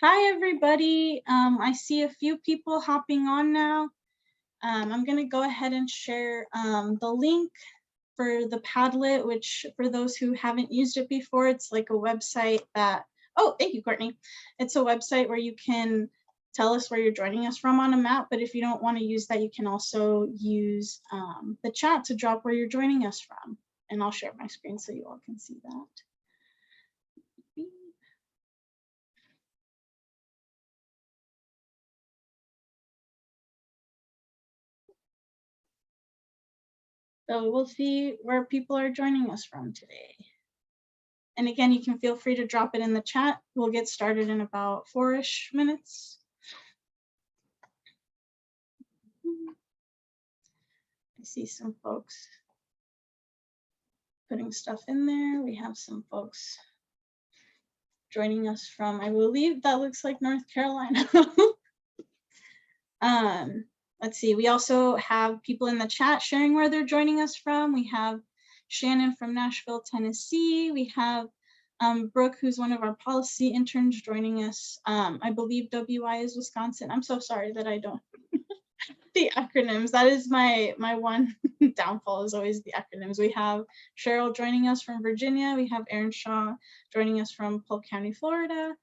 Hi, everybody. I see a few people hopping on now. I'm going to go ahead and share the link for the Padlet, which for those who haven't used it before, it's like a website that, oh, thank you, Courtney. It's a website where you can tell us where you're joining us from on a map, but if you don't want to use that, you can also use the chat to drop where you're joining us from. And I'll share my screen so you all can see that. So we'll see where people are joining us from today. And again, you can feel free to drop it in the chat. We'll get started in about 4-ish minutes. I see some folks putting stuff in there. We have some folks joining us from, I believe that looks like North Carolina. Let's see, we also have people in the chat sharing where they're joining us from. We have Shannon from Nashville, Tennessee. We have Brooke, who's one of our policy interns, joining us. I believe WI is Wisconsin. I'm so sorry that I don't the acronyms. That is my one downfall, is always the acronyms. We have Cheryl joining us from Virginia. We have Aaron Shaw joining us from Polk County, Florida.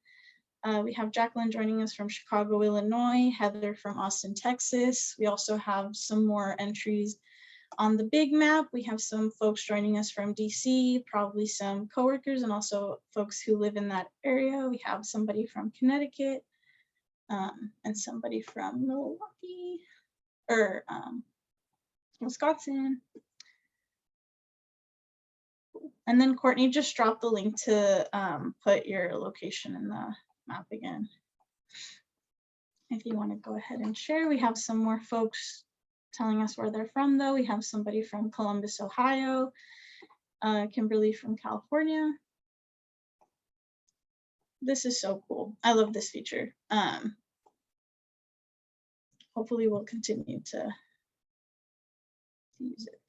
We have Jacqueline joining us from Chicago, Illinois, Heather from Austin, Texas. We also have some more entries on the big map. We have some folks joining us from DC, probably some coworkers and also folks who live in that area. We have somebody from Connecticut and somebody from Milwaukee or Wisconsin. And then Courtney just dropped the link to put your location in the map again. If you want to go ahead and share, we have some more folks telling us where they're from, though. We have somebody from Columbus, Ohio, Kimberly from California. This is so cool. I love this feature. Hopefully we'll continue to use it.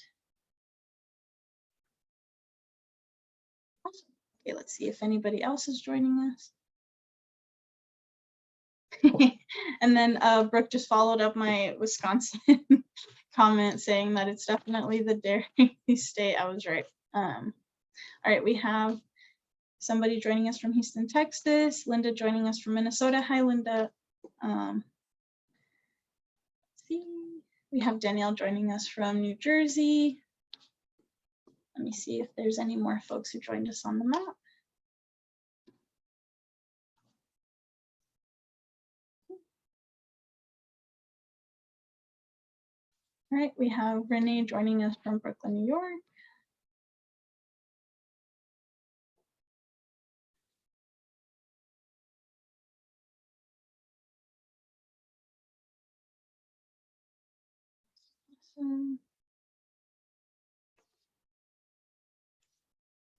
Awesome. Okay, let's see if anybody else is joining us. And then Brooke just followed up my Wisconsin comment saying that it's definitely the dairy state. I was right. All right, we have somebody joining us from Houston, Texas. Linda joining us from Minnesota. Hi, Linda. Let's see. We have Danielle joining us from New Jersey. Let me see if there's any more folks who joined us on the map. All right, we have Renee joining us from Brooklyn, New York. Awesome.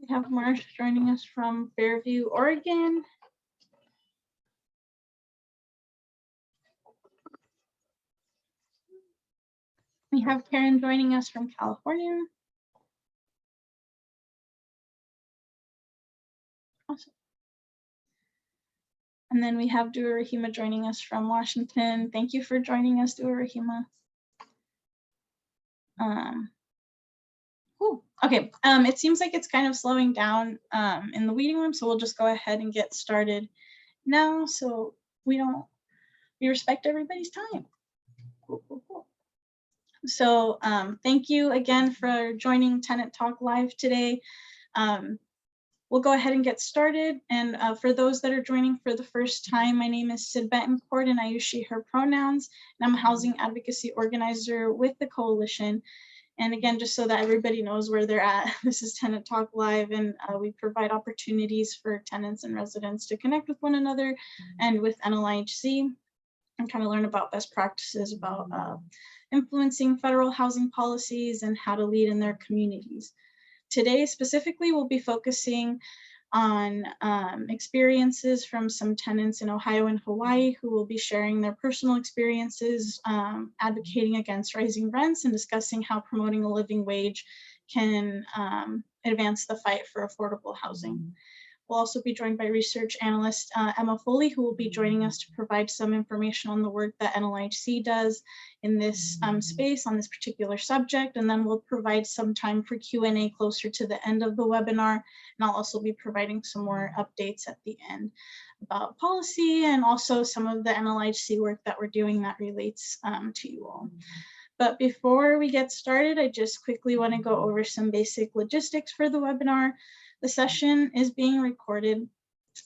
We have Marsh joining us from Fairview, Oregon. We have Karen joining us from California. Awesome. And then we have Dua Rahima joining us from Washington. Thank you for joining us, Dua Rahima. Cool. Okay, it seems like it's kind of slowing down in the waiting room, so we'll just go ahead and get started now so we respect everybody's time. Cool, cool, cool. So thank you again for joining Tenant Talk Live today. We'll go ahead and get started. And for those that are joining for the first time, my name is Sid Betancourt and I use she, her pronouns. And I'm a housing advocacy organizer with the coalition. And again, just so that everybody knows where they're at, this is Tenant Talk Live, and we provide opportunities for tenants and residents to connect with one another and with NLIHC and kind of learn about best practices about influencing federal housing policies and how to lead in their communities. Today, specifically, we'll be focusing on experiences from some tenants in Ohio and Hawaii who will be sharing their personal experiences advocating against rising rents and discussing how promoting a living wage can advance the fight for affordable housing. We'll also be joined by research analyst Emma Foley, who will be joining us to provide some information on the work that NLIHC does in this space on this particular subject. And then we'll provide some time for Q&A closer to the end of the webinar. And I'll also be providing some more updates at the end about policy and also some of the NLIHC work that we're doing that relates to you all. But before we get started, I just quickly want to go over some basic logistics for the webinar. The session is being recorded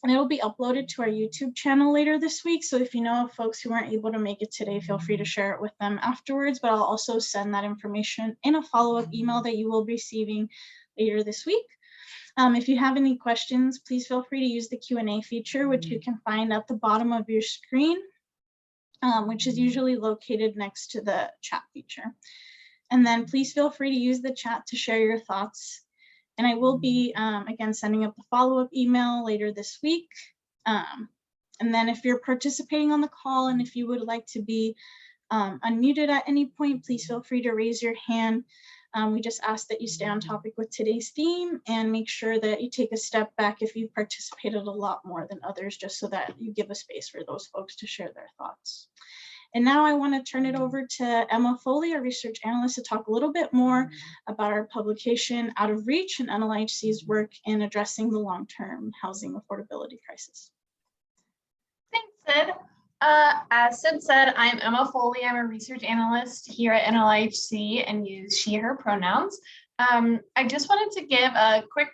and it will be uploaded to our YouTube channel later this week. So if you know of folks who weren't able to make it today, feel free to share it with them afterwards, but I'll also send that information in a follow-up email that you will be receiving later this week. If you have any questions, please feel free to use the Q&A feature, which you can find at the bottom of your screen, which is usually located next to the chat feature. And then please feel free to use the chat to share your thoughts. And I will be, again, sending up the follow-up email later this week. And then if you're participating on the call and if you would like to be unmuted at any point, please feel free to raise your hand. We just ask that you stay on topic with today's theme and make sure that you take a step back if you've participated a lot more than others, just so that you give a space for those folks to share their thoughts. And now I want to turn it over to Emma Foley, our research analyst, to talk a little bit more about our publication Out of Reach and NLIHC's work in addressing the long-term housing affordability crisis. Thanks, Sid. As Sid said, I'm Emma Foley. I'm a research analyst here at NLIHC and use she, her pronouns. I just wanted to give a quick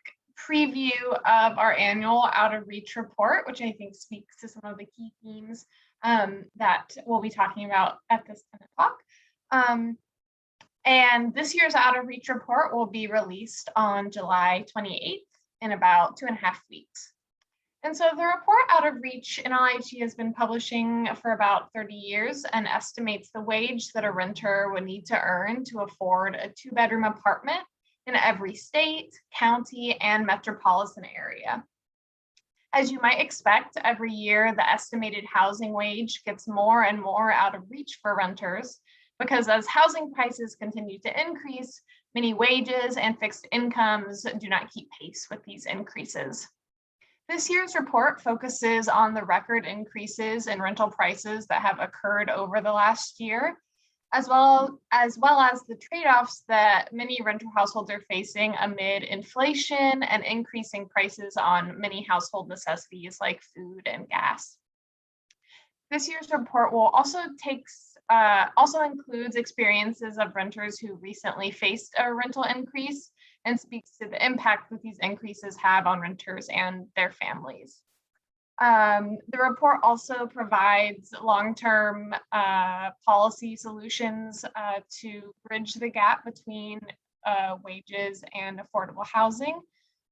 preview of our annual Out of Reach report, which I think speaks to some of the key themes that we'll be talking about at this 10 o'clock. And this year's Out of Reach report will be released on July 28th in about 2.5 weeks. And so the report Out of Reach NLIHC has been publishing for about 30 years and estimates the wage that a renter would need to earn to afford a 2-bedroom apartment in every state, county, and metropolitan area. As you might expect, every year the estimated housing wage gets more and more out of reach for renters because as housing prices continue to increase, many wages and fixed incomes do not keep pace with these increases. This year's report focuses on the record increases in rental prices that have occurred over the last year, as well as the trade-offs that many renter households are facing amid inflation and increasing prices on many household necessities like food and gas. This year's report will also includes experiences of renters who recently faced a rental increase and speaks to the impact that these increases have on renters and their families. The report also provides long-term policy solutions to bridge the gap between wages and affordable housing.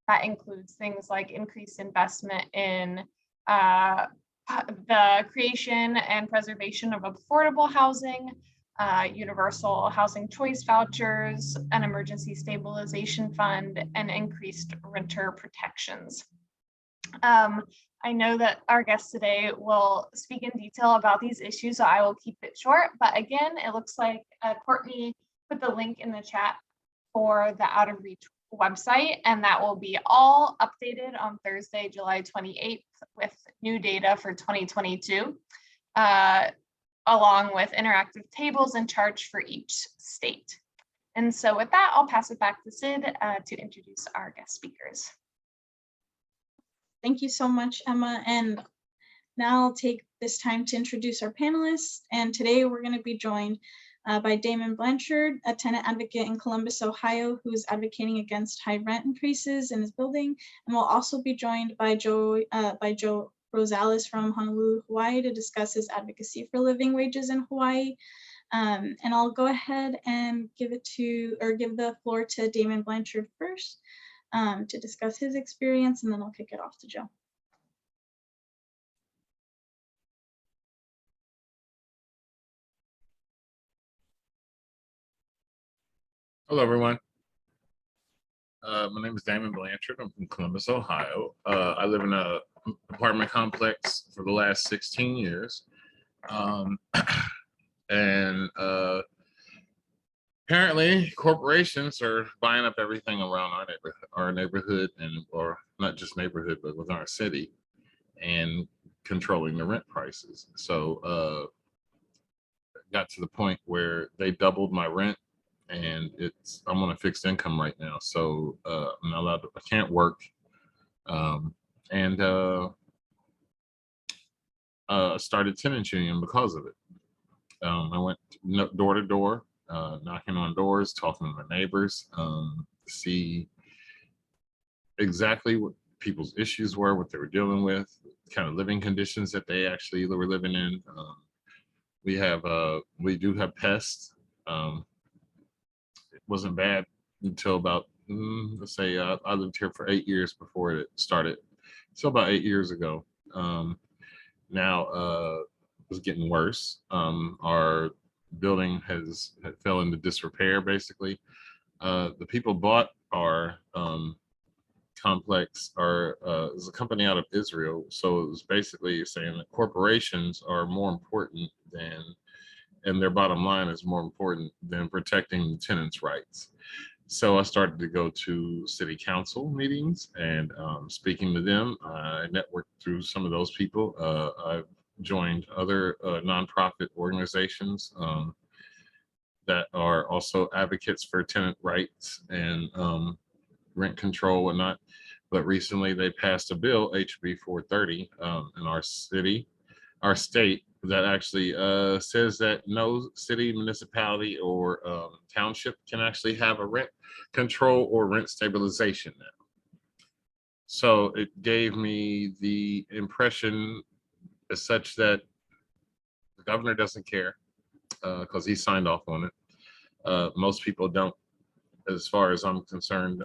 That includes things like increased investment in the creation and preservation of affordable housing, universal housing choice vouchers, an emergency stabilization fund, and increased renter protections. I know that our guest today will speak in detail about these issues, so I will keep it short. But again, it looks like Courtney put the link in the chat for the Out of Reach website, and that will be all updated on Thursday, July 28th with new data for 2022, along with interactive tables and charts for each state. And so with that, I'll pass it back to Sid to introduce our guest speakers. Thank you so much, Emma. And now I'll take this time to introduce our panelists. And today we're going to be joined by Damon Blanchard, a tenant advocate in Columbus, Ohio, who is advocating against high rent increases in his building. And we'll also be joined by Jhoe Rosales from Honolulu, Hawaii, to discuss his advocacy for living wages in Hawaii. And I'll go ahead and give the floor to Damon Blanchard first to discuss his experience, and then I'll kick it off to Jhoe. Hello, everyone. My name is Damon Blanchard. I'm from Columbus, Ohio. I live in an apartment complex for the last 16 years. apparently corporations are buying up everything around our neighborhood, and or not just neighborhood, but within our city, and controlling the rent prices. So got to the point where they doubled my rent, and I'm on a fixed income right now, so I'm not allowed to, I can't work, and started tenant union because of it. I went door to door, knocking on doors, talking to my neighbors, to see exactly what people's issues were, what they were dealing with, kind of living conditions that they actually were living in. We do have pests. It wasn't bad until about, let's say, I lived here for 8 years before it started. So about 8 years ago. Now it was getting worse. Our building had fell into disrepair, basically. The people bought our complex is a company out of Israel. So it was basically saying that corporations are more important than, and their bottom line is more important than protecting the tenants' rights. So I started to go to city council meetings and speaking to them. I networked through some of those people. I've joined other nonprofit organizations that are also advocates for tenant rights and rent control, whatnot. But recently they passed a bill, HB 430, in our state, that actually says that no city, municipality, or township can actually have a rent control or rent stabilization now. So it gave me the impression as such that the governor doesn't care because he signed off on it. Most people don't, as far as I'm concerned.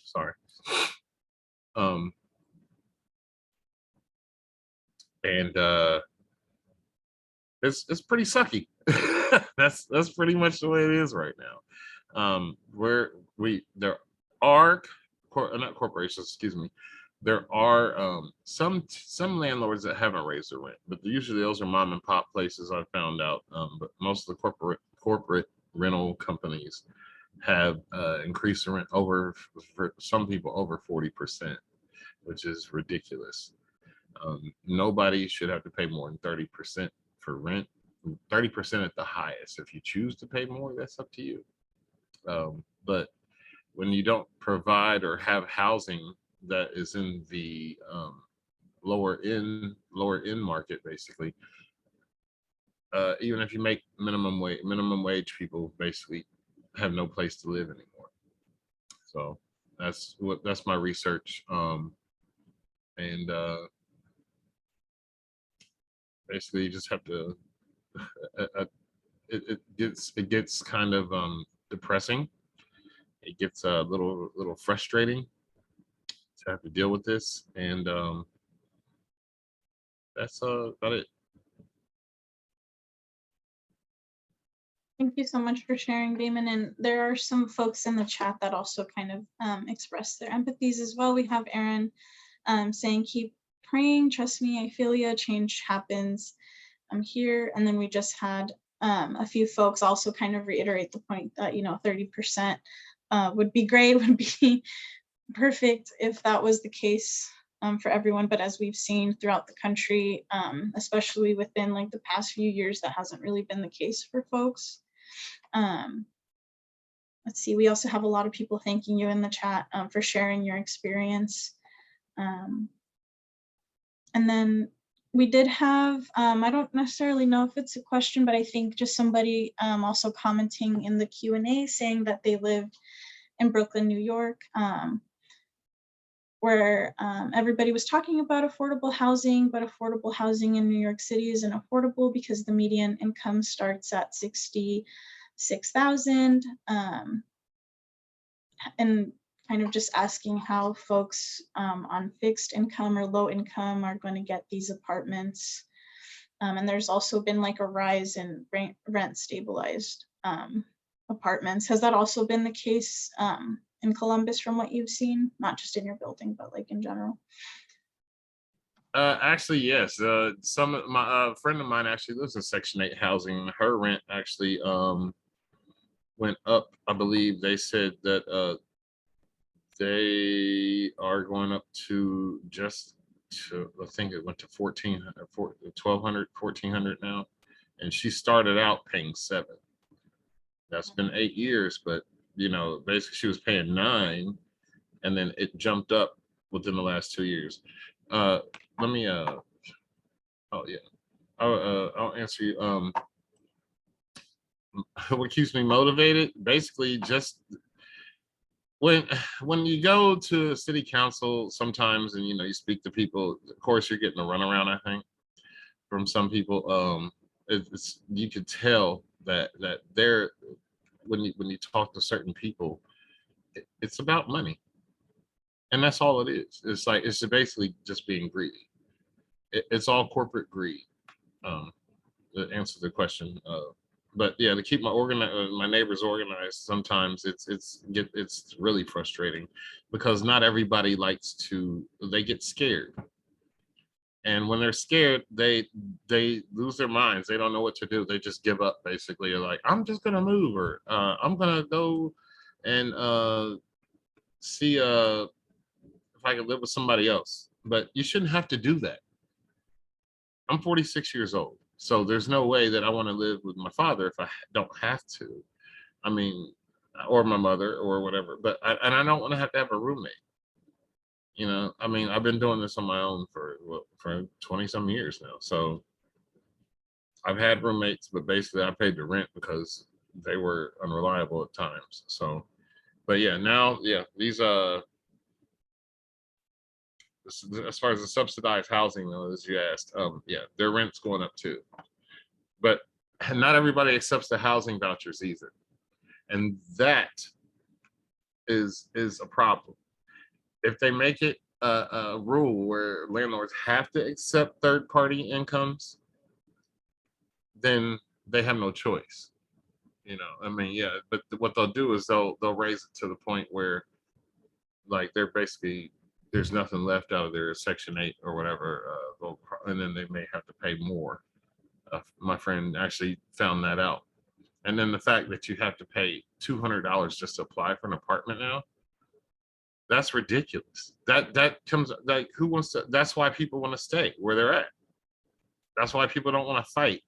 Sorry. And it's pretty sucky. That's pretty much the way it is right now. There are not corporations, excuse me. There are some landlords that haven't raised their rent, but usually those are mom and pop places, I found out. But most of the corporate rental companies have increased the rent for some people over 40%, which is ridiculous. Nobody should have to pay more than 30% for rent. 30% at the highest. If you choose to pay more, that's up to you. But when you don't provide or have housing that is in the lower end market, basically, even if you make minimum wage, people basically have no place to live anymore. So that's my research, and basically you just have to. It gets kind of depressing. It gets a little frustrating to have to deal with this, and that's about it. Thank you so much for sharing, Damon. And there are some folks in the chat that also kind of express their empathies as well. We have Aaron saying, keep praying, trust me, I feel ya, change happens. I'm here. And then we just had a few folks also kind of reiterate the point that, 30% would be great, would be perfect if that was the case for everyone. But as we've seen throughout the country, especially within like the past few years, that hasn't really been the case for folks. Let's see, we also have a lot of people thanking you in the chat for sharing your experience. And then we did have, I don't necessarily know if it's a question, but I think just somebody also commenting in the Q&A saying that they lived in Brooklyn, New York, where everybody was talking about affordable housing, but affordable housing in New York City isn't affordable because the median income starts at $66,000, and kind of just asking how folks on fixed income or low income are going to get these apartments. And there's also been like a rise in rent stabilized apartments. Has that also been the case in Columbus from what you've seen? Not just in your building, but like in general? Actually, yes. Some of my friend of mine actually lives in Section 8 housing. Her rent actually went up. I believe they said that they are going up to just to, I think it went to 1,200, 1,400 now. And she started out paying 7. That's been 8 years, but you know, basically she was paying 9 and then it jumped up within the last 2 years. Let me oh yeah. I'll answer you. What keeps me motivated? Basically, just when you go to city council sometimes, and you know you speak to people. Of course, you're getting a runaround. I think from some people, it's you could tell that they're when you talk to certain people, it's about money, and that's all it is. It's like it's basically just being greedy. It's all corporate greed. To answer the question. But yeah, to keep my neighbors organized, sometimes it's really frustrating because not everybody likes to. They get scared, and when they're scared, they lose their minds. They don't know what to do. They just give up. Basically, they're like, I'm just gonna move, or I'm gonna go and see if I can live with somebody else. But you shouldn't have to do that. I'm 46 years old. So there's no way that I want to live with my father if I don't have to. I mean, or my mother or whatever. But I don't want to have a roommate. You know, I mean, I've been doing this on my own for 20 some years now. So I've had roommates, but basically I paid the rent because they were unreliable at times. So, but yeah, now, yeah, these as far as the subsidized housing, though, as you asked, yeah, their rent's going up too. But not everybody accepts the housing vouchers either, and that is a problem. If they make it a rule where landlords have to accept third-party incomes, then they have no choice. You know, I mean, yeah, but what they'll do is they'll raise it to the point where, like, they're basically there's nothing left out of their Section 8 or whatever, and then they may have to pay more. My friend actually found that out. And then the fact that you have to pay $200 just to apply for an apartment now, that's ridiculous. That comes like who wants to? That's why people want to stay where they're at. That's why people don't want to fight.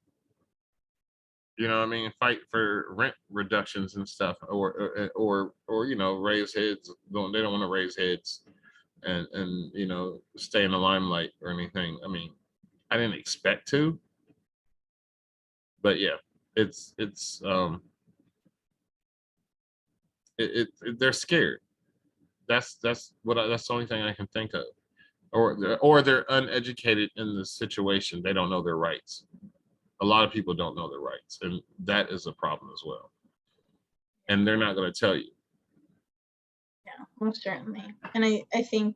You know what I mean? Fight for rent reductions and stuff, or you know, raise heads. They don't want to raise heads and you know, stay in the limelight or anything. I mean, I didn't expect to, but yeah, it's they're scared. That's that's the only thing I can think of. Or they're uneducated in the situation. They don't know their rights. A lot of people don't know their rights, and that is a problem as well. And they're not going to tell you. Yeah, most certainly. And I think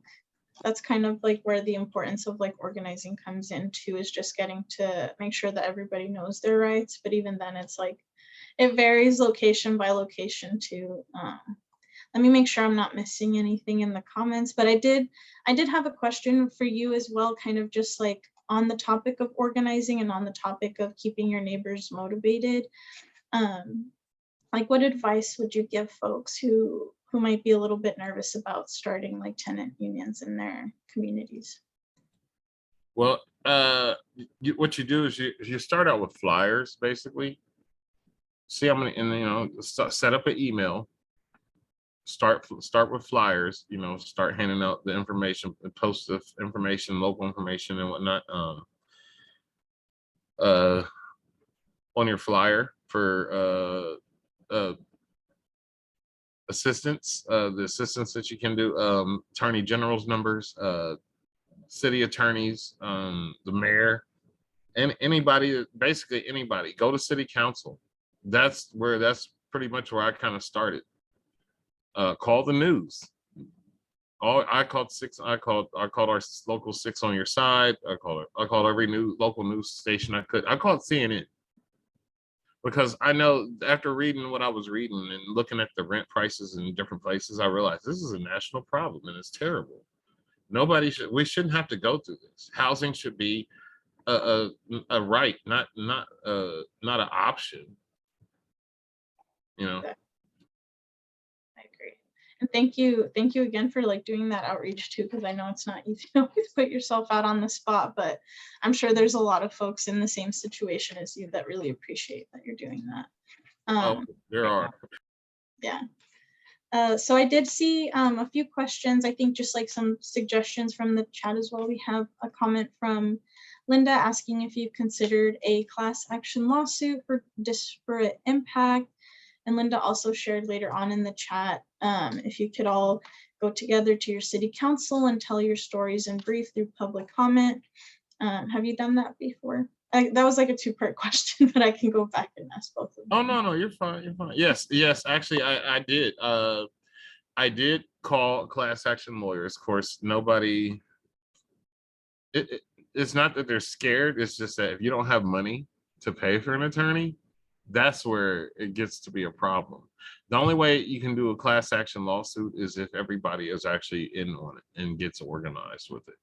that's kind of like where the importance of like organizing comes in too, is just getting to make sure that everybody knows their rights. But even then, it's like it varies location by location too. Let me make sure I'm not missing anything in the comments, but I did have a question for you as well, kind of just like on the topic of organizing and on the topic of keeping your neighbors motivated. Like what advice would you give folks who might be a little bit nervous about starting like tenant unions in their communities? Well, what you do is you start out with flyers, basically. See how many, and you know, set up an email. Start with flyers. You know, start handing out the information, post the information, local information, and whatnot. On your flyer for assistance, the assistance that you can do, attorney general's numbers, city attorneys, the mayor, and anybody, basically anybody. Go to city council. That's pretty much where I kind of started. Call the news. I called our local 6 on your side. I called every local news station I could. I called CNN because I know after reading what I was reading and looking at the rent prices in different places, I realized this is a national problem and it's terrible. We shouldn't have to go through this. Housing should be a right, not an option. You know. I agree. And thank you again for like doing that outreach too, because I know it's not easy to always put yourself out on the spot, but I'm sure there's a lot of folks in the same situation as you that really appreciate that you're doing that. There are. Yeah. So I did see a few questions, I think just like some suggestions from the chat as well. We have a comment from Linda asking if you've considered a class action lawsuit for disparate impact. And Linda also shared later on in the chat, if you could all go together to your city council and tell your stories in brief through public comment. Have you done that before? That was like a two-part question, but I can go back and ask both of them. Oh, no, you're fine. You're fine. Yes, actually, I did. I did call class action lawyers. Of course, nobody, it's not that they're scared. It's just that if you don't have money to pay for an attorney, that's where it gets to be a problem. The only way you can do a class action lawsuit is if everybody is actually in on it and gets organized with it.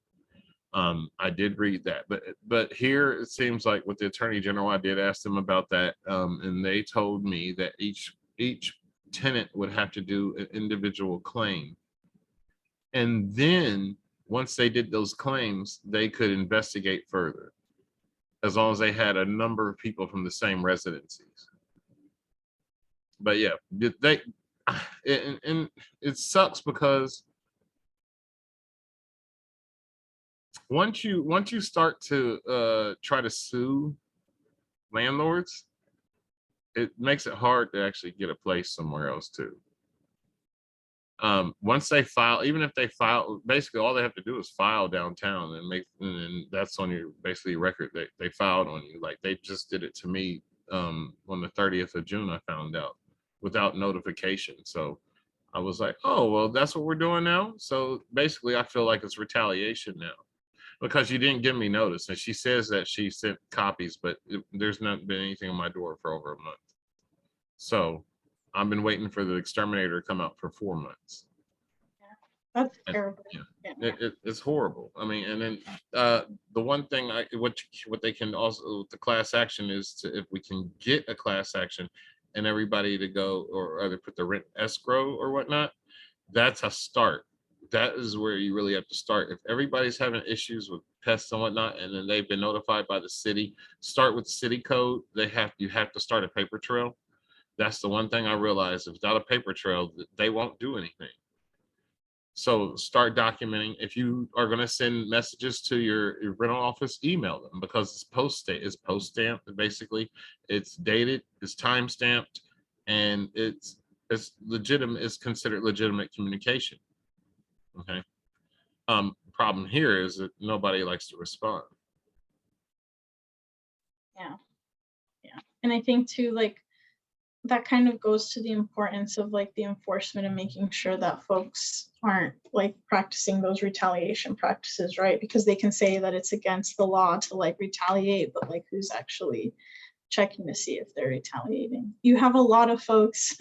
I did read that, but here it seems like with the Attorney General, I did ask them about that, and they told me that each tenant would have to do an individual claim, and then once they did those claims, they could investigate further, as long as they had a number of people from the same residencies. But yeah, and it sucks because once you start to try to sue landlords, it makes it hard to actually get a place somewhere else too. Once they file, even if they file, basically all they have to do is file downtown and that's on your basically record that they filed on you. Like they just did it to me on the 30th of June, I found out without notification. So I was like, oh, well, that's what we're doing now. So basically I feel like it's retaliation now, because you didn't give me notice. And she says that she sent copies, but there's not been anything on my door for over a month. So I've been waiting for the exterminator to come out for 4 months. Yeah, that's terrible. Yeah. It's horrible. I mean, and then the one thing what they can also, the class action is if we can get a class action and everybody to go or either put the rent escrow or whatnot, that's a start. That is where you really have to start. If everybody's having issues with pests and whatnot, and then they've been notified by the city, start with city code. You have to start a paper trail. That's the one thing I realized. Without a paper trail, they won't do anything. So start documenting. If you are going to send messages to your rental office, email them, because it's post stamped. Basically, it's dated, it's time stamped, and it's legitimate. It's considered legitimate communication. Okay. Problem here is that nobody likes to respond. Yeah, and I think too, like, that kind of goes to the importance of like the enforcement and making sure that folks aren't like practicing those retaliation practices, right? Because they can say that it's against the law to like retaliate, but like who's actually checking to see if they're retaliating? You have a lot of folks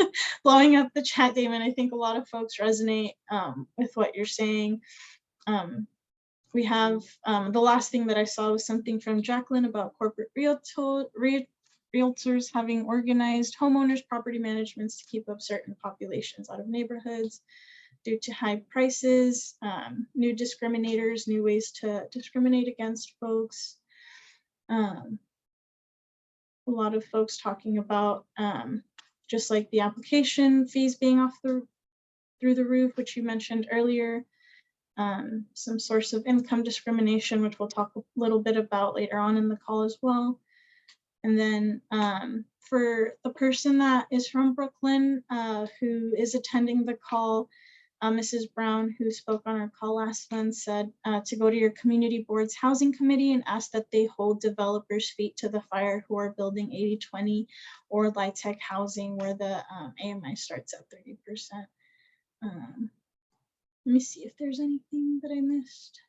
blowing up the chat, Damon. I think a lot of folks resonate with what you're saying. We have the last thing that I saw was something from Jacqueline about corporate realtors having organized homeowners property managements to keep up certain populations out of neighborhoods due to high prices, new discriminators, new ways to discriminate against folks. A lot of folks talking about just like the application fees being off through the roof, which you mentioned earlier. Some source of income discrimination, which we'll talk a little bit about later on in the call as well. And then for the person that is from Brooklyn who is attending the call, Mrs. Brown, who spoke on our call last month, said to go to your community board's housing committee and ask that they hold developers' feet to the fire who are building 80/20 or LIHC housing where the AMI starts at 30%. Let me see if there's anything that I missed.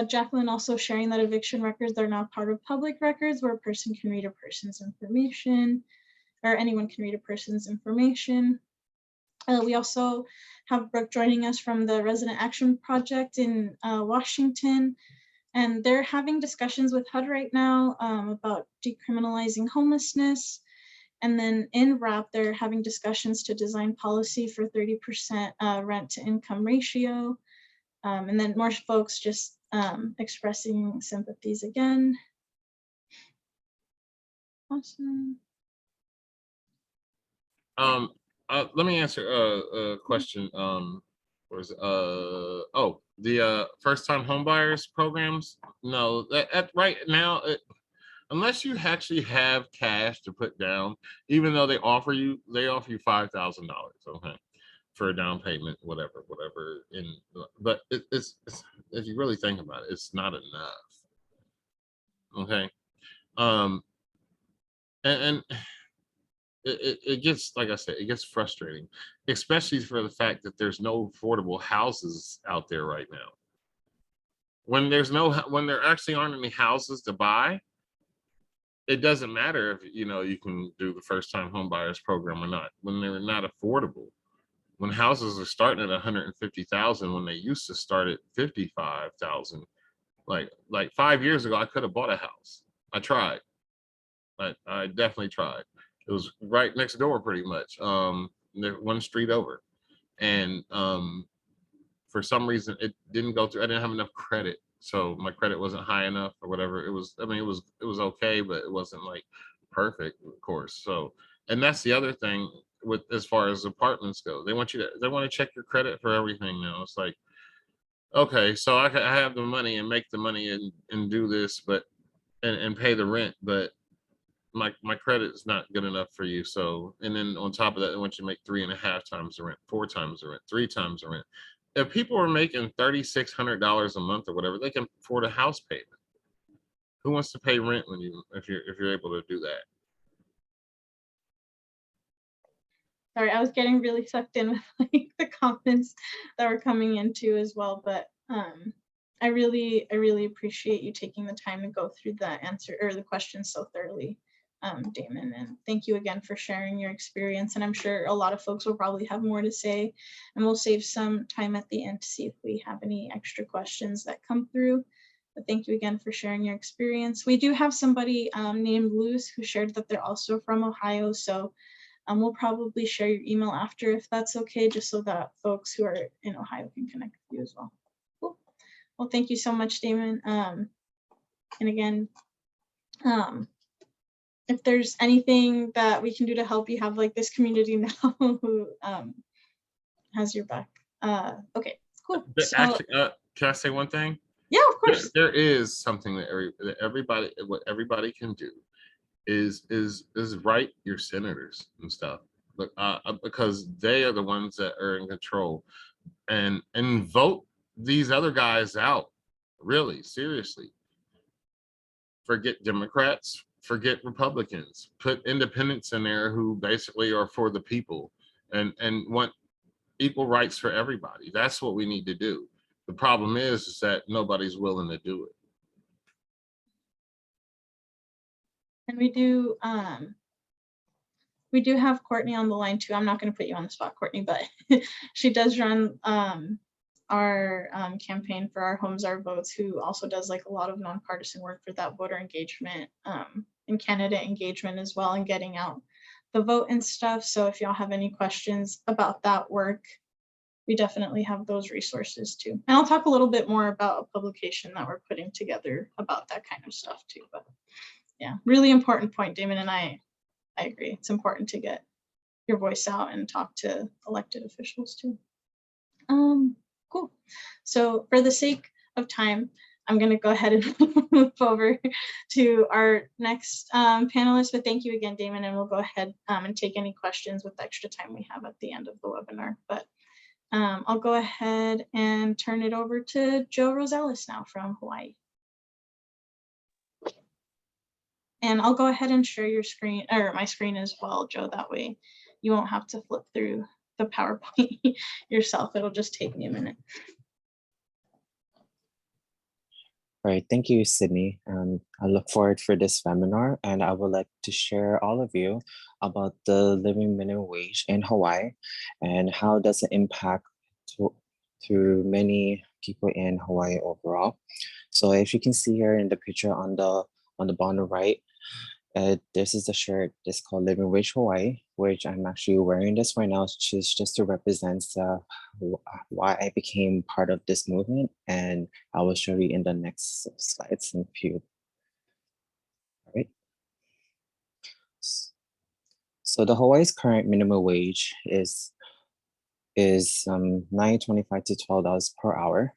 Jacqueline also sharing that eviction records are now part of public records where a person can read a person's information, or anyone can read a person's information. We also have Brooke joining us from the Resident Action Project in Washington, and they're having discussions with HUD right now about decriminalizing homelessness. And then in RAP, they're having discussions to design policy for 30% rent to income ratio. And then more folks just expressing sympathies again. Awesome. Let me answer a question. The first-time homebuyers programs. No, that right now, unless you actually have cash to put down, even though they offer you $5,000, okay, for a down payment, whatever. But it's if you really think about it, it's not enough. Okay, and it gets, like I said, it gets frustrating, especially for the fact that there's no affordable houses out there right now. When there actually aren't any houses to buy, it doesn't matter if you can do the first time home buyers program or not. When they're not affordable, when houses are starting at 150,000, when they used to start at 55,000, like 5 years ago, I could have bought a house. I tried. I definitely tried. It was right next door, pretty much, one street over, and for some reason it didn't go through. I didn't have enough credit, so my credit wasn't high enough or whatever. It was, I mean, it was okay, but it wasn't like perfect, of course. So, and that's the other thing with as far as apartments go. They want to check your credit for everything now. It's like, okay, so I have the money and make the money and do this, but and pay the rent, but my credit is not good enough for you. So, and then on top of that, they want you to make 3.5 times the rent, 4 times the rent, 3 times the rent. If people are making $3,600 a month or whatever, they can afford a house payment. Who wants to pay rent if you're able to do that? Sorry, I was getting really sucked in with like the comments that were coming in too as well, but I really appreciate you taking the time to go through the answer or the questions so thoroughly, Damon, and thank you again for sharing your experience. And I'm sure a lot of folks will probably have more to say, and we'll save some time at the end to see if we have any extra questions that come through. But thank you again for sharing your experience. We do have somebody named Luz who shared that they're also from Ohio, so we'll probably share your email after if that's okay, just so that folks who are in Ohio can connect with you as well. Cool. Well, thank you so much, Damon. And again, if there's anything that we can do to help, you have like this community now who has your back. Okay, cool. So, actually, can I say one thing? Yeah, of course. There is something that what everybody can do is write your senators and stuff, but because they are the ones that are in control, and vote these other guys out. Really, seriously. Forget Democrats, forget Republicans, put independents in there who basically are for the people and want equal rights for everybody. That's what we need to do. The problem is that nobody's willing to do it. And we do have Courtney on the line too. I'm not going to put you on the spot, Courtney, but she does run our campaign for Our Homes, Our Votes, who also does like a lot of nonpartisan work for that voter engagement and candidate engagement as well, and getting out the vote and stuff. So if y'all have any questions about that work, we definitely have those resources too. And I'll talk a little bit more about a publication that we're putting together about that kind of stuff too. But yeah, really important point, Damon, and I agree. It's important to get your voice out and talk to elected officials too. Cool. So for the sake of time, I'm going to go ahead and move over to our next panelist. But thank you again, Damon, and we'll go ahead and take any questions with the extra time we have at the end of the webinar. But I'll go ahead and turn it over to Jhoe Rosales now from Hawaii. And I'll go ahead and share your screen, or my screen as well, Jhoe. That way you won't have to flip through the PowerPoint yourself. It'll just take me a minute. All right, thank you, Sydney. I look forward for this webinar, and I would like to share all of you about the living minimum wage in Hawaii and how does it impact to many people in Hawaii overall. So if you can see here in the picture on the bottom right, this is a shirt. It's called Living Wage Hawaii, which I'm actually wearing this right now, which is just to represent why I became part of this movement. And I will show you in the next slides in a few. All right. So the Hawaii's current minimum wage is $9.25 to $12 per hour.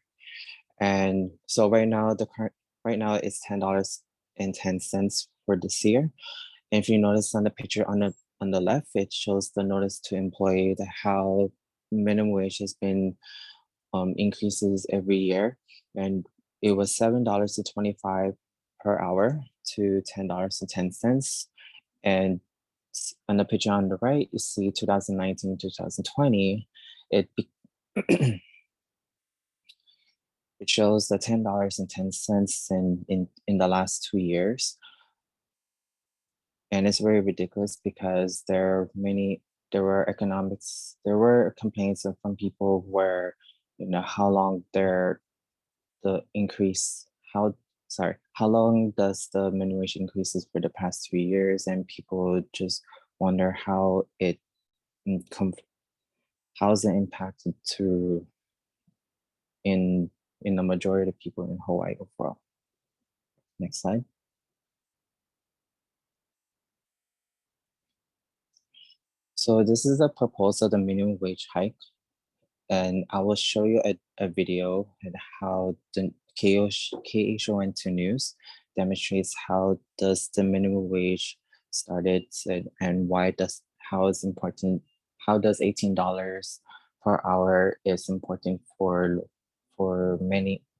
And so right now it's $10.10 for this year. And if you notice on the picture on the left, it shows the notice to employee that how minimum wage has been increases every year. And it was $7.25 per hour to $10.10. And on the picture on the right, you see 2019, 2020, it it shows the $10.10 in the last 2 years. And it's very ridiculous because there were complaints from people where, how long how long does the minimum wage increases for the past 3 years, and people just wonder how how's it impacted to in the majority of people in Hawaii overall. Next slide. So this is a proposal of the minimum wage hike, and I will show you a video and how the KHON2 News demonstrates how does the minimum wage started and how does $18 per hour is important for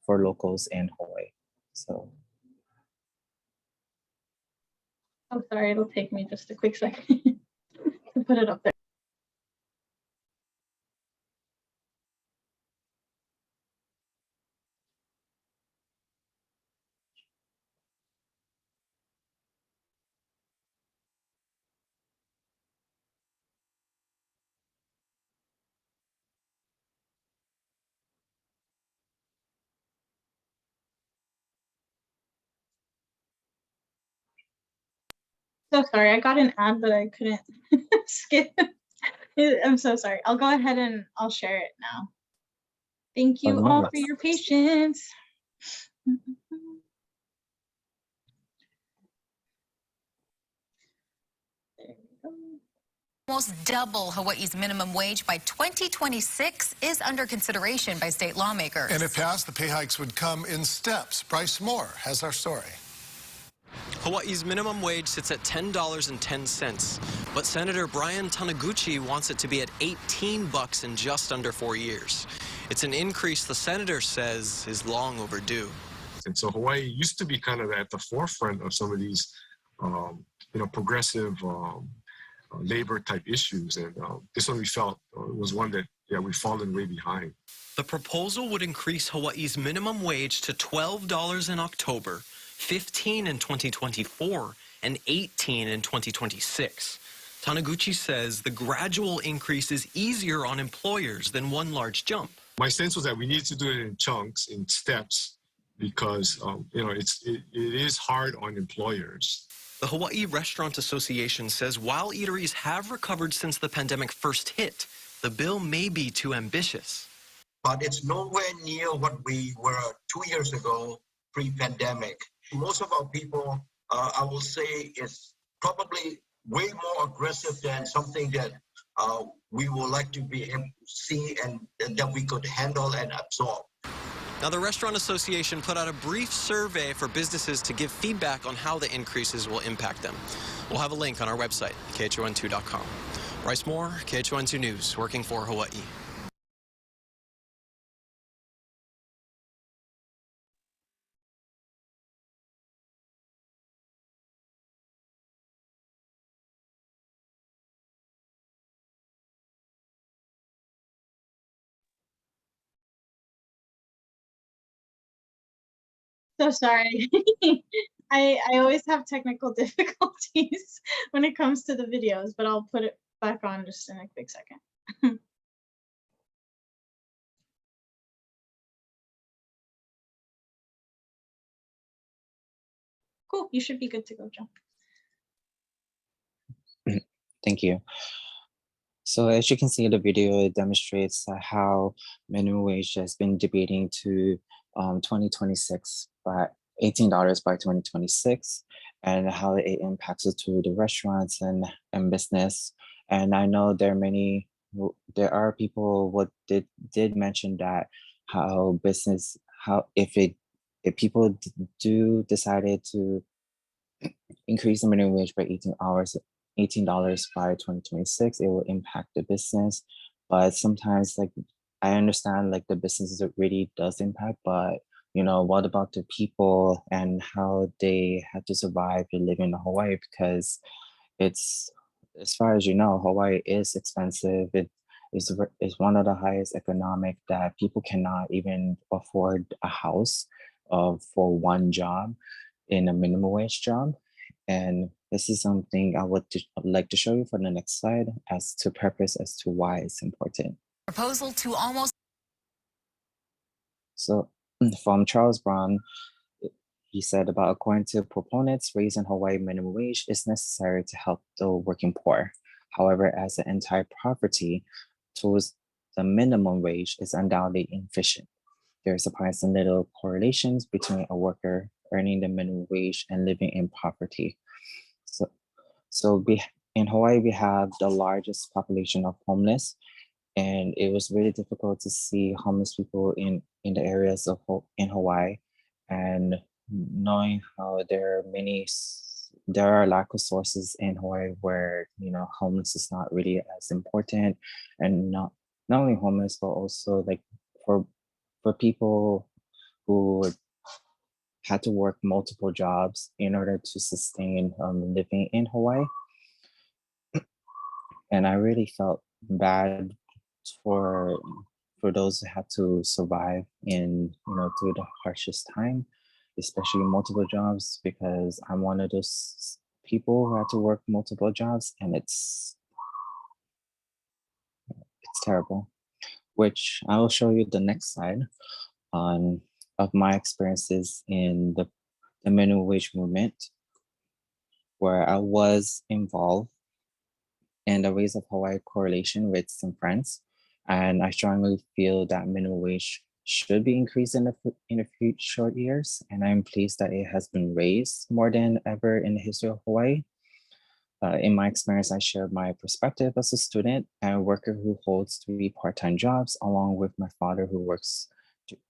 locals in Hawaii. So I'm sorry, it'll take me just a quick second to put it up there. So sorry, I got an ad, but I couldn't skip. I'm so sorry. I'll go ahead and I'll share it now. Thank you all for your patience. There we go. Almost double Hawaii's minimum wage by 2026 is under consideration by state lawmakers. And if passed, the pay hikes would come in steps. Bryce Moore has our story. Hawaii's minimum wage sits at $10.10, but Senator Brian Taniguchi wants it to be at $18 in just under 4 years. It's an increase the senator says is long overdue. And so Hawaii used to be kind of at the forefront of some of these, progressive labor type issues. And this one we felt was one that, we've fallen way behind. The proposal would increase Hawaii's minimum wage to $12 in October, $15 in 2024, and $18 in 2026. Taniguchi says the gradual increase is easier on employers than one large jump. My sense was that we needed to do it in chunks, in steps, because it is hard on employers. The Hawaii Restaurant Association says while eateries have recovered since the pandemic first hit, the bill may be too ambitious. But it's nowhere near what we were 2 years ago, pre-pandemic. Most of our people, I will say, is probably way more aggressive than something that we would like to be able to see and that we could handle and absorb. Now, the Restaurant Association put out a brief survey for businesses to give feedback on how the increases will impact them. We'll have a link on our website, khon2.com. Bryce Moore, KHON2 News, working for Hawaii. So sorry. I always have technical difficulties when it comes to the videos, but I'll put it back on just in a quick second. Cool, you should be good to go, Jhoe. Thank you. So as you can see in the video, it demonstrates how minimum wage has been debating to 2026 by $18 by 2026, and how it impacts it to the restaurants and business. And I know there are people what did mention that how business, how if people do decided to increase the minimum wage by $18 by 2026, it will impact the business. But sometimes, like, I understand, like, the businesses it really does impact, but what about the people and how they have to survive to live in Hawaii? Because it's, as far as you know, Hawaii is expensive. It is one of the highest economic that people cannot even afford a house for one job in a minimum wage job. And this is something I would like to show you for the next slide as to purpose as to why it's important. Proposal to almost. So from Charles Brown, he said about according to proponents, raising Hawaii minimum wage is necessary to help the working poor. However, as an entire poverty towards the minimum wage is undoubtedly inefficient. There is surprisingly little correlations between a worker earning the minimum wage and living in poverty. In Hawaii, we have the largest population of homeless, and it was really difficult to see homeless people in the areas in Hawaii, and knowing how there are a lack of sources in Hawaii where homeless is not really as important, and not only homeless but also like for people who had to work multiple jobs in order to sustain living in Hawaii. And I really felt bad for those who had to survive through the harshest time, especially multiple jobs, because I'm one of those people who had to work multiple jobs, and it's terrible. Which I will show you the next slide of my experiences in the minimum wage movement, where I was involved in the Raise Up Hawaii coalition with some friends. And I strongly feel that minimum wage should be increased in a few short years. And I'm pleased that it has been raised more than ever in the history of Hawaii. In my experience, I shared my perspective as a student and a worker who holds 3 part-time jobs, along with my father who works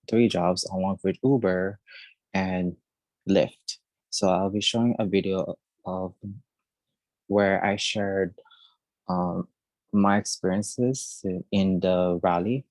3 jobs, along with Uber and Lyft. So I'll be showing a video of where I shared my experiences in the rally.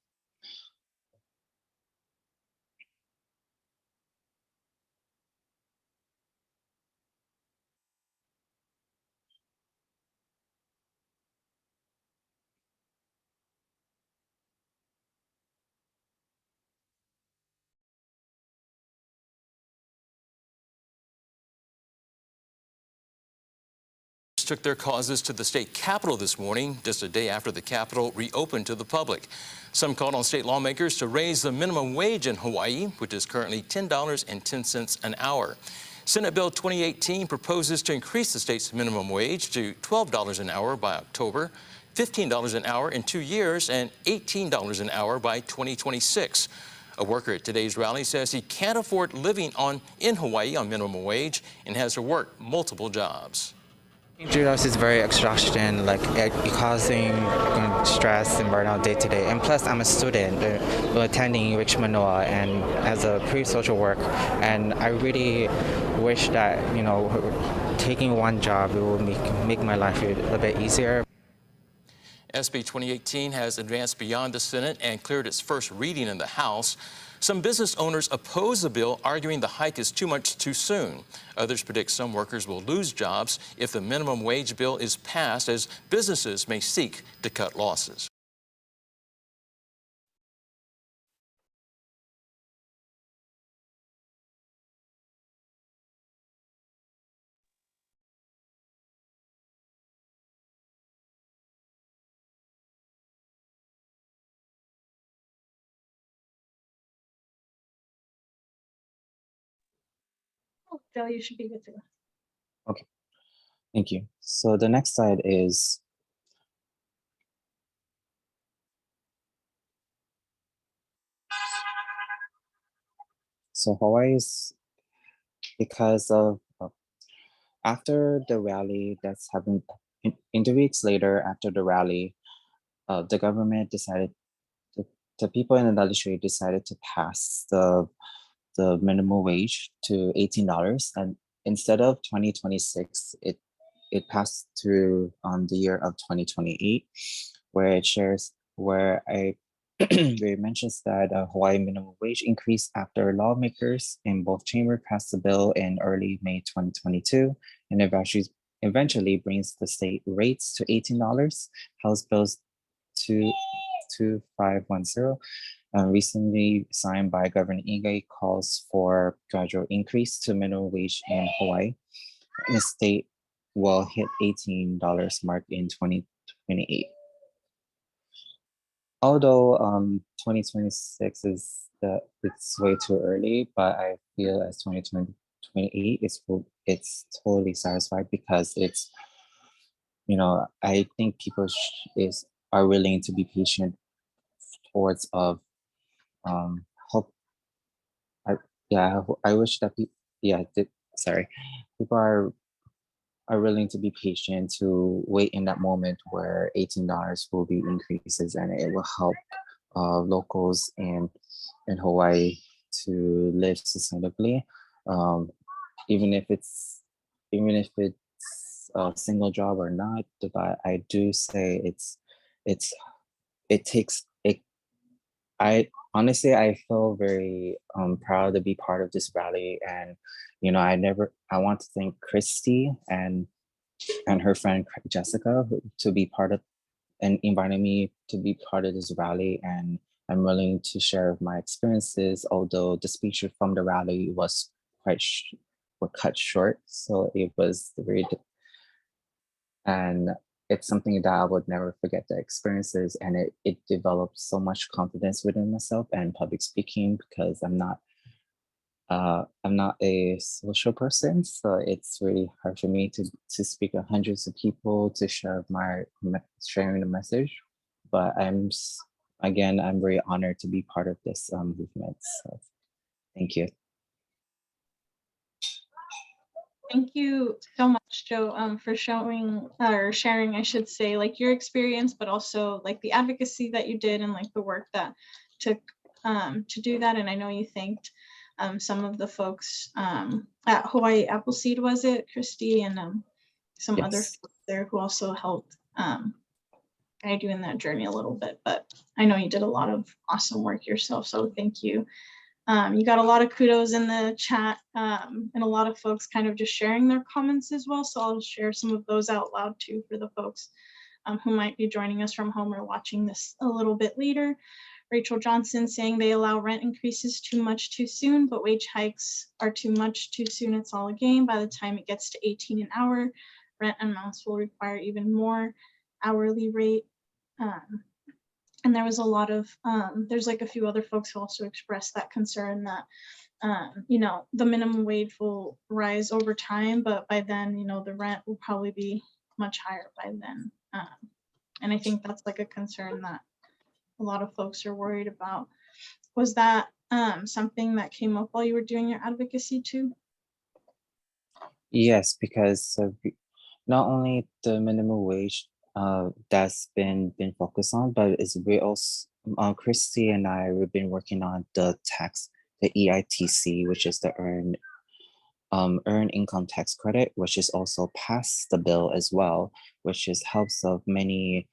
Took their causes to the state capitol this morning, just a day after the capitol reopened to the public. Some called on state lawmakers to raise the minimum wage in Hawaii, which is currently $10.10 an hour. Senate Bill 2018 proposes to increase the state's minimum wage to $12 an hour by October, $15 an hour in 2 years, and $18 an hour by 2026. A worker at today's rally says he can't afford living in Hawaii on minimum wage and has to work multiple jobs. Jobs is very exhausting, like causing stress and burnout day to day. And plus, I'm a student attending Richmond Noah and as a pre-social work. And I really wish that taking one job will make my life a bit easier. SB 2018 has advanced beyond the Senate and cleared its first reading in the House. Some business owners oppose the bill, arguing the hike is too much too soon. Others predict some workers will lose jobs if the minimum wage bill is passed, as businesses may seek to cut losses. Jhoe, you should be good to go. Okay, thank you. So the next slide is so Hawaii's because of after the rally that's happened in 2 weeks later after the rally, the government decided the people in the legislature decided to pass the minimum wage to $18, and instead of 2026, it passed through the year of 2028, where where it mentions that Hawaii minimum wage increased after lawmakers in both chambers passed the bill in early May 2022, and eventually brings the state rates to $18. House Bills 2510 recently signed by Governor Ige calls for gradual increase to minimum wage in Hawaii. And the state will hit $18 mark in 2028. Although 2026 it's way too early, but I feel as 2028 it's totally satisfied because it's, I think people are willing to be patient towards of hope. I wish that people are willing to be patient to wait in that moment where $18 will be increases, and it will help locals in Hawaii to live sustainably, even if it's a single job or not. But I do say it takes it. I honestly I feel very proud to be part of this rally, and I want to thank Christy and her friend Jessica to be part of and invited me to be part of this rally, and I'm willing to share my experiences, although the speech from the rally was were cut short, so it was very and it's something that I would never forget the experiences, and it developed so much confidence within myself and public speaking, because I'm not a social person, so it's really hard for me to speak to hundreds of people to share sharing the message. But I'm very honored to be part of this movement. So thank you. Thank you so much, Jhoe, for showing or sharing, I should say, like your experience, but also like the advocacy that you did and like the work that took to do that. And I know you thanked some of the folks at Hawaii Appleseed, was it, Christy, and some other folks there who also helped guide you in that journey a little bit. But I know you did a lot of awesome work yourself, so thank you. You got a lot of kudos in the chat and a lot of folks kind of just sharing their comments as well. So I'll share some of those out loud too for the folks who might be joining us from home or watching this a little bit later. Rachel Johnson saying they allow rent increases too much too soon, but wage hikes are too much too soon. It's all a game. By the time it gets to 18 an hour, rent amounts will require even more hourly rate. And there was a lot of, there's like a few other folks who also expressed that concern that, the minimum wage will rise over time, but by then, the rent will probably be much higher by then. And I think that's like a concern that a lot of folks are worried about. Was that something that came up while you were doing your advocacy too? Yes, because not only the minimum wage that's been focused on, but we also Christy and we've been working on the EITC, which is the earned income tax credit, which is also passed the bill as well, which is helps of many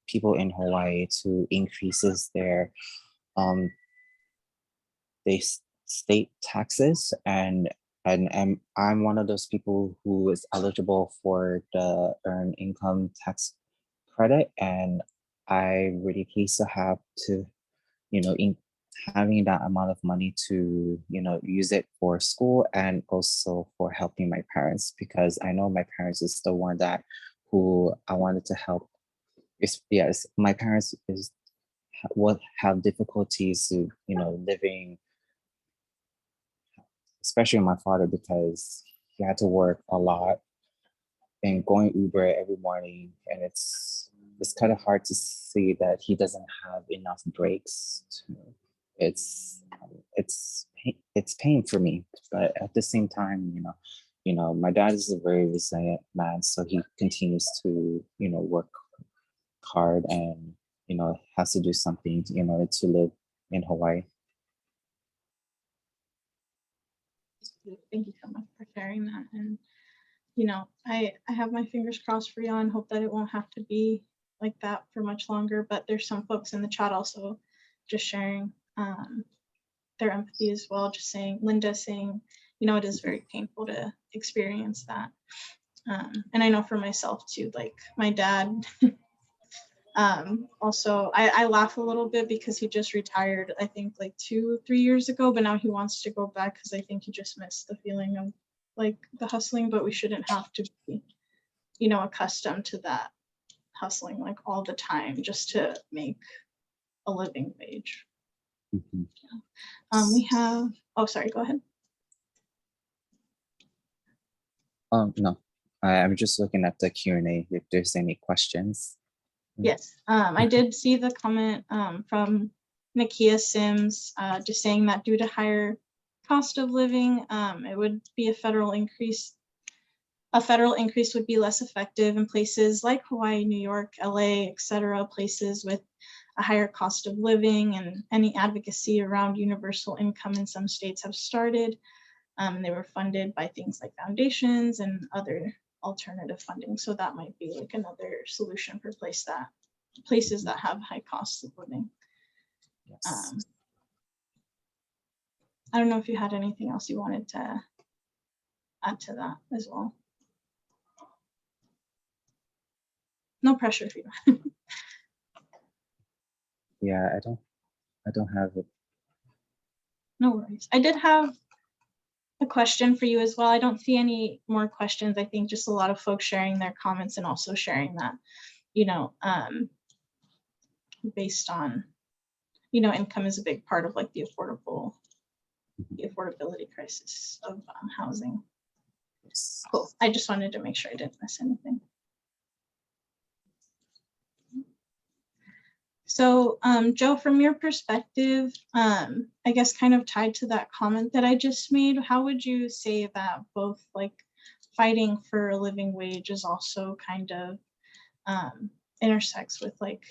people in Hawaii to increases their state taxes, and I'm one of those people who is eligible for the earned income tax credit, and I really pleased to have to, having that amount of money to, use it for school and also for helping my parents, because I know my parents is the one who I wanted to help. Yes, my parents will have difficulties to, living especially my father, because he had to work a lot and going Uber every morning, and it's kind of hard to see that he doesn't have enough breaks. It's it's pain for me, but at the same time, my dad is a very resilient man, so he continues to work hard and has to do something in order to live in Hawaii. Thank you so much for sharing that. And I have my fingers crossed for y'all and hope that it won't have to be like that for much longer. But there's some folks in the chat also just sharing their empathy as well. Just saying, Linda saying, it is very painful to experience that. And I know for myself too, like my dad, also, I laugh a little bit because he just retired, I think like 2 or 3 years ago, but now he wants to go back because I think he just missed the feeling of like the hustling, but we shouldn't have to be, accustomed to that hustling like all the time just to make a living wage. Mhm. We have, oh, sorry, go ahead. No, I'm just looking at the Q&A if there's any questions. Yes, I did see the comment from Nakia Sims, just saying that due to higher cost of living, it would be a federal increase. A federal increase would be less effective in places like Hawaii, New York, LA, etc., places with a higher cost of living, and any advocacy around universal income in some states have started. They were funded by things like foundations and other alternative funding. So that might be like another solution for places that have high costs of living. Yes. I don't know if you had anything else you wanted to add to that as well. No pressure for you. Yeah, I don't have it. No worries. I did have a question for you as well. I don't see any more questions. I think just a lot of folks sharing their comments and also sharing that, based on, income is a big part of like the affordability crisis of housing. Yes. Cool. I just wanted to make sure I didn't miss anything. So, Jhoe, from your perspective, I guess kind of tied to that comment that I just made, how would you say that both like fighting for a living wage is also kind of intersects with like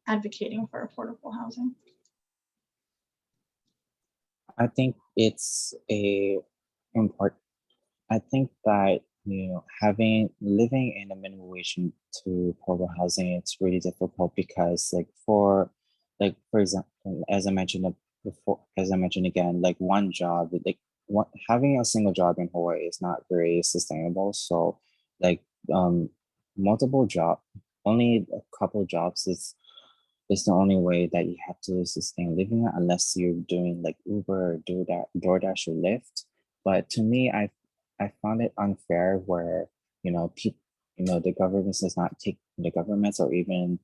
advocating for affordable housing? I think it's important. I think that living in a minimum wage to affordable housing, it's really difficult because for example, as I mentioned before, as I mentioned again, like one job, having a single job in Hawaii is not very sustainable. So like multiple only a couple jobs is the only way that you have to sustain living, unless you're doing like Uber or DoorDash or Lyft. But to me, I found it unfair where the governments or even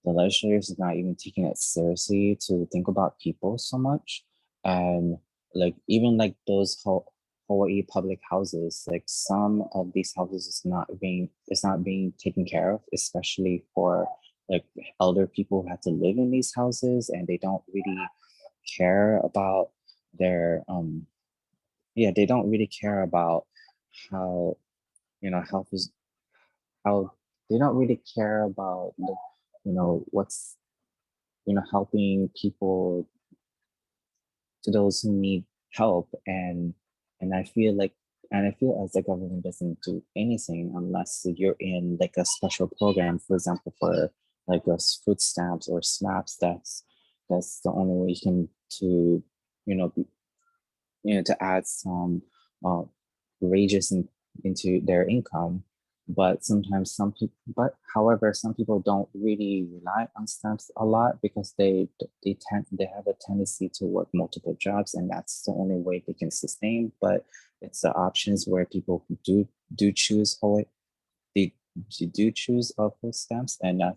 the legislators is not even taking it seriously to think about people so much, and like even like those Hawaii public houses, like some of these houses is not being taken care of, especially for like elder people who have to live in these houses, and they don't really care about their they don't really care about how health is, how they don't really care about what's helping people, to those who need help. And I feel as the government doesn't do anything unless you're in like a special program, for example, for like a food stamps or SNAPs. That's the only way you can to to add some wages into their income. But sometimes however, some people don't really rely on stamps a lot because they have a tendency to work multiple jobs, and that's the only way they can sustain. But it's the options where people who do choose Hawaii, they do choose food stamps, and I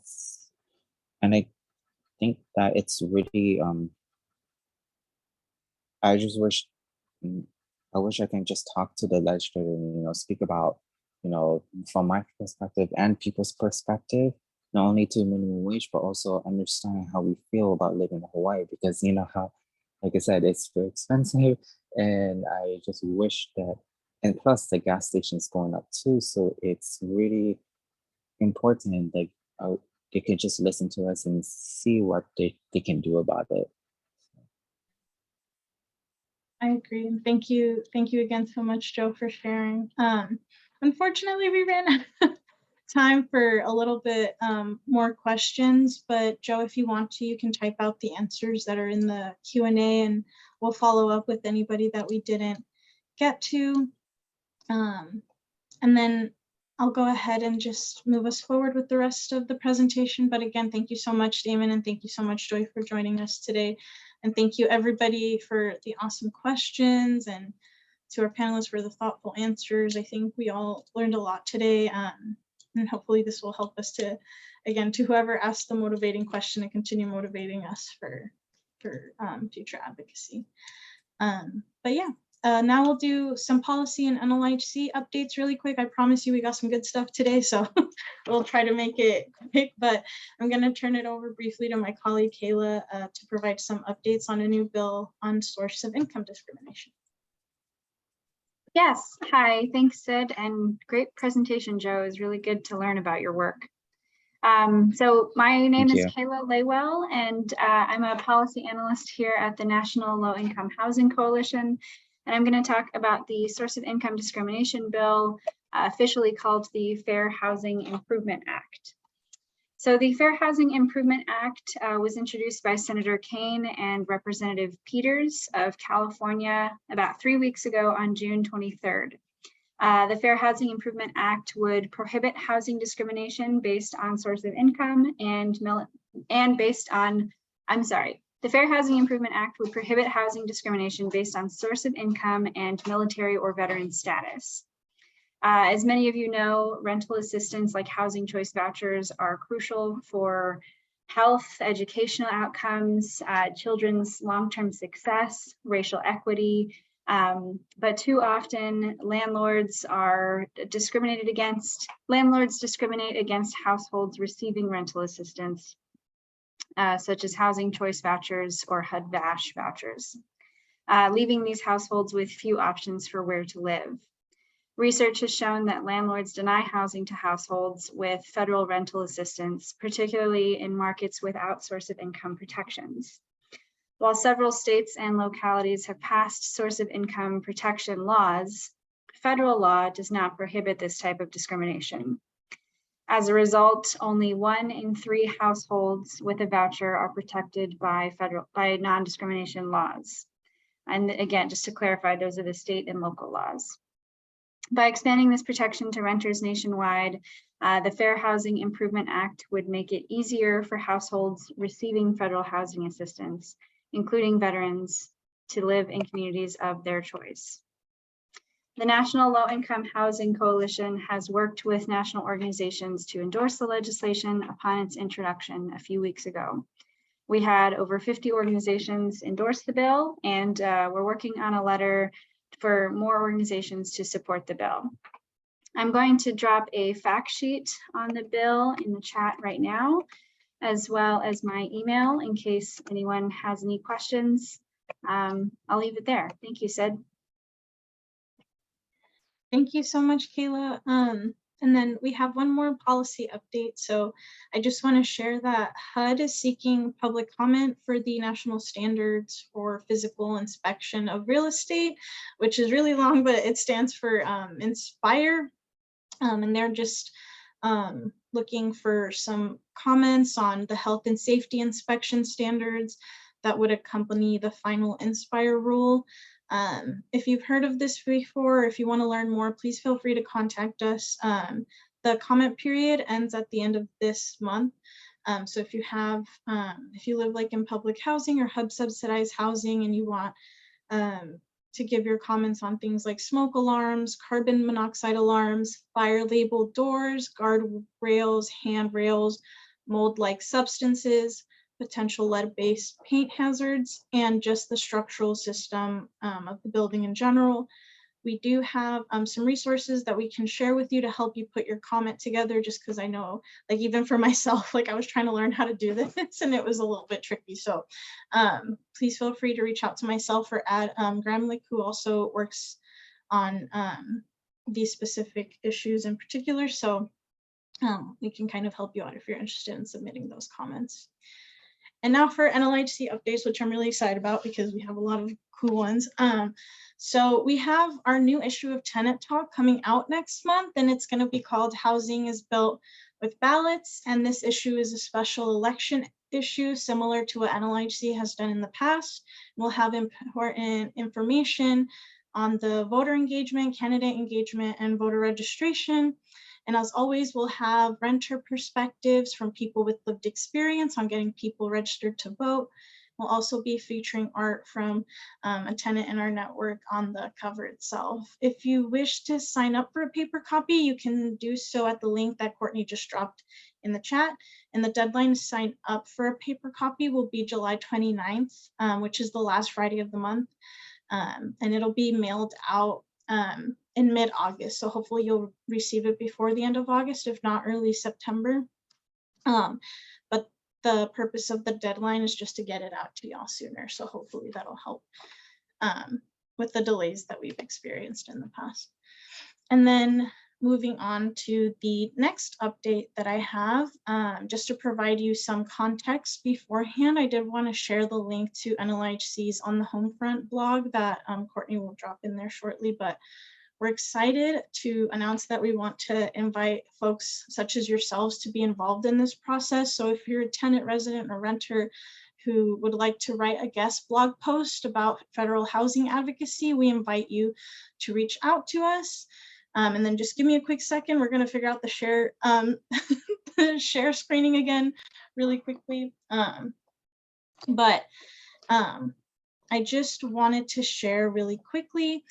think that it's really I just wish I wish I can just talk to the legislature and, speak about, from my perspective and people's perspective, not only to minimum wage, but also understanding how we feel about living in Hawaii, because you know how, like I said, it's very expensive, and I just wish that, and plus the gas station is going up too, so it's really important. Like they could just listen to us and see what they can do about it. I agree. And thank you again so much, Jhoe, for sharing. Unfortunately, we ran out of time for a little bit more questions, but Jhoe, if you want to, you can type out the answers that are in the Q&A, and we'll follow up with anybody that we didn't get to. And then I'll go ahead and just move us forward with the rest of the presentation. But again, thank you so much, Damon, and thank you so much, Jhoe, for joining us today. And thank you everybody for the awesome questions, and to our panelists for the thoughtful answers. I think we all learned a lot today, and hopefully this will help us to, again, to whoever asked the motivating question, to continue motivating us for future advocacy. But yeah. Now we'll do some policy and NLIHC updates really quick. I promise you we got some good stuff today, so we'll try to make it quick, but I'm going to turn it over briefly to my colleague Kayla to provide some updates on a new bill on source of income discrimination. Yes, hi, thanks Sid, and great presentation, Jhoe. It was really good to learn about your work. So my name is Kayla Laywell, and I'm a policy analyst here at the National Low Income Housing Coalition. And I'm going to talk about the source of income discrimination bill, officially called the Fair Housing Improvement Act. So the Fair Housing Improvement Act was introduced by Senator Kaine and Representative Peters of California about 3 weeks ago on June 23rd. The Fair Housing Improvement Act would prohibit housing discrimination based on source of income the Fair Housing Improvement Act would prohibit housing discrimination based on source of income and military or veteran status. As many of you know, rental assistance like housing choice vouchers are crucial for health, educational outcomes, children's long-term success, racial equity, but too often landlords discriminate against households receiving rental assistance, such as housing choice vouchers or HUD-VASH vouchers, leaving these households with few options for where to live. Research has shown that landlords deny housing to households with federal rental assistance, particularly in markets without source of income protections. While several states and localities have passed source of income protection laws, federal law does not prohibit this type of discrimination. As a result, only 1 in 3 households with a voucher are protected by non-discrimination laws. And again, just to clarify, those are the state and local laws. By expanding this protection to renters nationwide, the Fair Housing Improvement Act would make it easier for households receiving federal housing assistance, including veterans, to live in communities of their choice. The National Low Income Housing Coalition has worked with national organizations to endorse the legislation upon its introduction a few weeks ago. We had over 50 organizations endorse the bill, and we're working on a letter for more organizations to support the bill. I'm going to drop a fact sheet on the bill in the chat right now, as well as my email in case anyone has any questions. I'll leave it there. Thank you, Sid. Thank you so much, Kayla. And then we have one more policy update. So I just want to share that HUD is seeking public comment for the national standards for physical inspection of real estate, which is really long, but it stands for INSPIRE. And they're just looking for some comments on the health and safety inspection standards that would accompany the final INSPIRE rule. If you've heard of this before, or if you want to learn more, please feel free to contact us. The comment period ends at the end of this month. So if you live like in public housing or HUD subsidized housing and you want to give your comments on things like smoke alarms, carbon monoxide alarms, fire labeled doors, guard rails, handrails, mold-like substances, potential lead-based paint hazards, and just the structural system of the building in general. We do have some resources that we can share with you to help you put your comment together, just because I know, like, even for myself, like, I was trying to learn how to do this and it was a little bit tricky. So please feel free to reach out to myself or Gramlich, who also works on these specific issues in particular. So we can kind of help you out if you're interested in submitting those comments. And now for NLIHC updates, which I'm really excited about because we have a lot of cool ones. So we have our new issue of Tenant Talk coming out next month, and it's going to be called Housing is Built with Ballots. And this issue is a special election issue similar to what NLIHC has done in the past. We'll have important information on the voter engagement, candidate engagement, and voter registration. And as always, we'll have renter perspectives from people with lived experience on getting people registered to vote. We'll also be featuring art from a tenant in our network on the cover itself. If you wish to sign up for a paper copy, you can do so at the link that Courtney just dropped in the chat. And the deadline to sign up for a paper copy will be July 29th, which is the last Friday of the month. And it'll be mailed out in mid-August. So hopefully you'll receive it before the end of August, if not early September. But the purpose of the deadline is just to get it out to y'all sooner. So hopefully that'll help with the delays that we've experienced in the past. And then moving on to the next update that I have, just to provide you some context beforehand, I did want to share the link to NLIHC's On the Homefront blog that Courtney will drop in there shortly, but we're excited to announce that we want to invite folks such as yourselves to be involved in this process. So if you're a tenant, resident, or renter who would like to write a guest blog post about federal housing advocacy, we invite you to reach out to us. And then just give me a quick second. We're going to figure out the share the share screening again really quickly. But I just wanted to share really quickly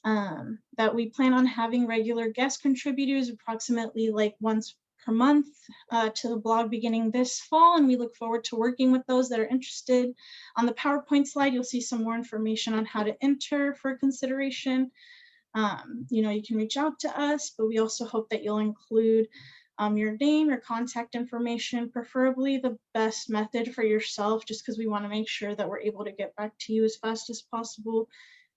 that we plan on having regular guest contributors approximately like once per month to the blog beginning this fall, and we look forward to working with those that are interested. On the PowerPoint slide, you'll see some more information on how to enter for consideration. You know, you can reach out to us, but we also hope that you'll include your name, your contact information, preferably the best method for yourself, just because we want to make sure that we're able to get back to you as fast as possible.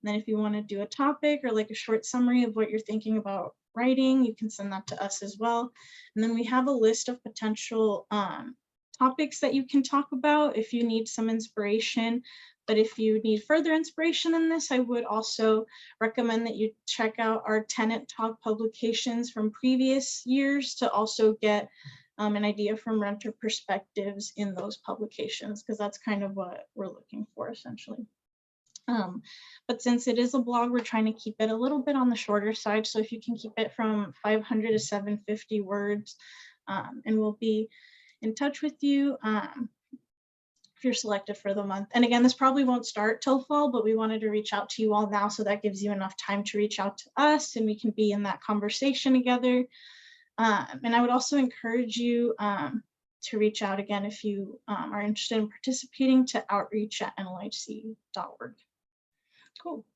And then if you want to do a topic or like a short summary of what you're thinking about writing, you can send that to us as well. And then we have a list of potential topics that you can talk about if you need some inspiration. But if you need further inspiration than this, I would also recommend that you check out our Tenant Talk publications from previous years to also get an idea from renter perspectives in those publications, because that's kind of what we're looking for essentially. But since it is a blog, we're trying to keep it a little bit on the shorter side. So if you can keep it from 500 to 750 words, and we'll be in touch with you if you're selected for the month. And again, this probably won't start till fall, but we wanted to reach out to you all now, so that gives you enough time to reach out to us and we can be in that conversation together. And I would also encourage you to reach out again if you are interested in participating to outreach@nlihc.org. Cool.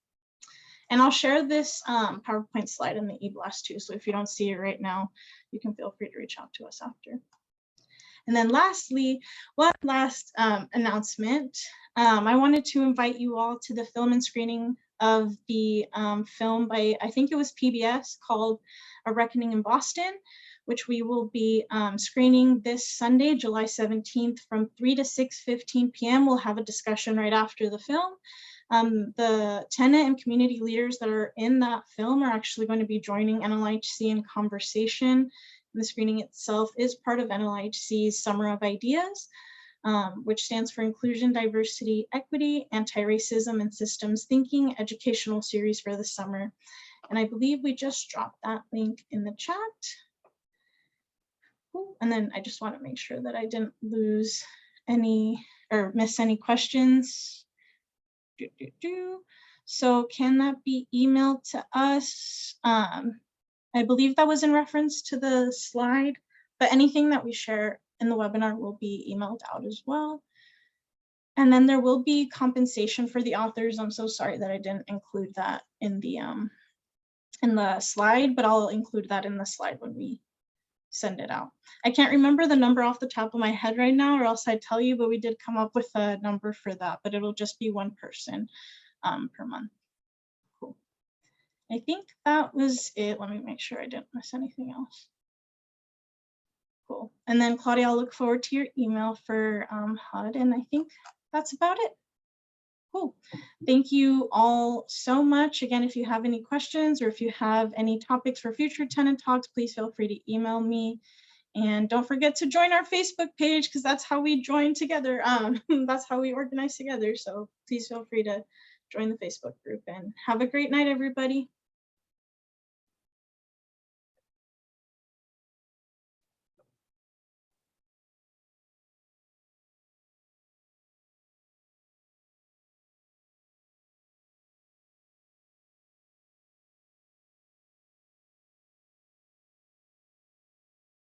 And I'll share this PowerPoint slide in the eBlast too. So if you don't see it right now, you can feel free to reach out to us after. And then lastly, one last announcement. I wanted to invite you all to the film and screening of the film by, I think it was PBS, called A Reckoning in Boston, which we will be screening this Sunday, July 17th from 3 to 6:15 p.m. We'll have a discussion right after the film. The tenant and community leaders that are in that film are actually going to be joining NLIHC in conversation. And the screening itself is part of NLIHC's Summer of Ideas, which stands for Inclusion, Diversity, Equity, Anti-Racism, and Systems Thinking educational series for the summer. And I believe we just dropped that link in the chat. Cool. And then I just want to make sure that I didn't lose any or miss any questions. So can that be emailed to us? I believe that was in reference to the slide, but anything that we share in the webinar will be emailed out as well. And then there will be compensation for the authors. I'm so sorry that I didn't include that in the slide, but I'll include that in the slide when we send it out. I can't remember the number off the top of my head right now, or else I'd tell you, but we did come up with a number for that, but it'll just be one person per month. Cool. I think that was it. Let me make sure I didn't miss anything else. Cool. And then Claudia, I'll look forward to your email for HUD, and I think that's about it. Cool. Thank you all so much. Again, if you have any questions or if you have any topics for future tenant talks, please feel free to email me. And don't forget to join our Facebook page, because that's how we join together. That's how we organize together. So please feel free to join the Facebook group, and have a great night, everybody.